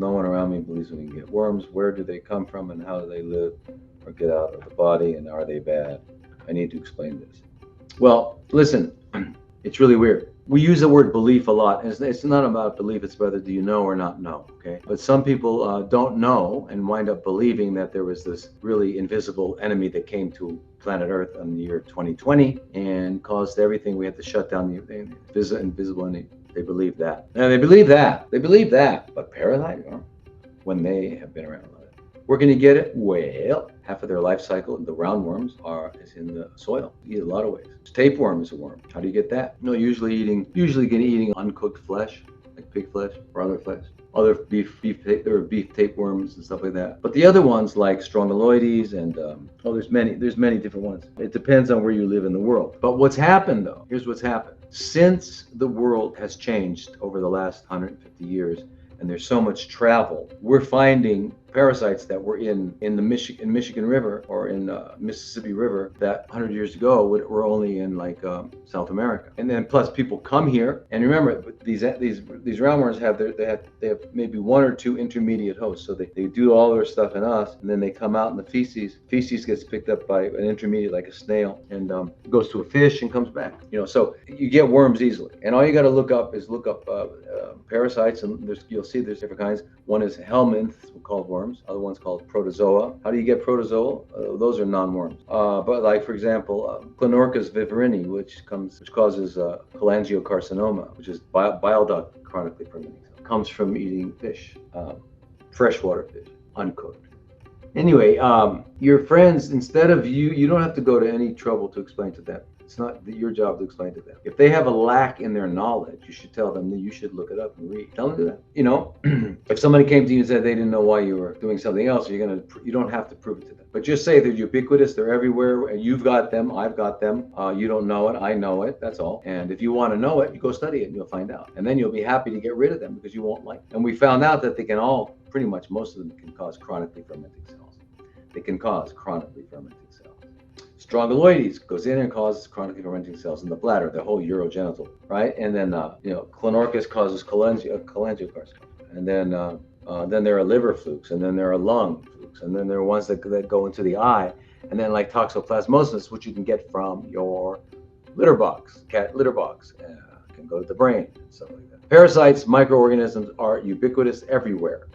No one around me believes we can get worms. Where do they come from and how do they live or get out of the body, and are they bad? I need to explain this. Well, listen, it's really weird. We use the word belief a lot. It's not about belief, it's whether do you know or not know, okay? But some people don't know and wind up believing that there was this really invisible enemy that came to planet Earth in the year 2020 and caused everything. We had to shut down the invisible enemy. They believe that. Now, they believe that. They believe that. But parasite, when they have been around. Where can you get it? Well, half of their life cycle, the roundworms, is in the soil. You eat a lot of ways. Tapeworm is a worm. How do you get that? No, usually eating uncooked flesh, like pig flesh or other flesh. Other beef tapeworms and stuff like that. But the other ones like strongyloides and there's many different ones. It depends on where you live in the world. But what's happened though? Here's what's happened. Since the world has changed over the last 150 years, and there's so much travel, we're finding parasites that were in the Michigan River or in Mississippi River that 100 years ago were only in like South America. And then plus people come here, and remember these roundworms they have maybe one or two intermediate hosts, so they do all their stuff in us, and then they come out in the feces. Feces gets picked up by an intermediate like a snail and goes to a fish and comes back. So you get worms easily, and all you got to look up parasites, and you'll see there's different kinds. One is helminths, called worms. Other one's called protozoa. How do you get protozoa? Those are non-worms. But like for example, Clonorchis viverini, which causes cholangiocarcinoma, which is bile duct chronically fermenting, comes from eating fish, freshwater fish, uncooked. Anyway, your friends, instead of you don't have to go to any trouble to explain to them. It's not your job to explain to them. If they have a lack in their knowledge, you should tell them that you should look it up and read. Tell them that. If somebody came to you and said they didn't know why you were doing something else, you don't have to prove it to them. But just say they're ubiquitous, they're everywhere, and you've got them, I've got them. You don't know it, I know it. That's all. And if you want to know it, you go study it and you'll find out. And then you'll be happy to get rid of them because you won't like them. And we found out that they can all, pretty much most of them, can cause chronically fermenting cells. They can cause chronically fermenting cells. Strongyloides goes in and causes chronically fermenting cells in the bladder, the whole urogenital, right? And then, Clonorchis causes cholangiocarcinoma. And then there are liver flukes, and then there are lung flukes, and then there are ones that go into the eye, and then like toxoplasmosis, which you can get from your litter box, cat litter box, can go to the brain, and stuff like that. Parasites, microorganisms are ubiquitous everywhere.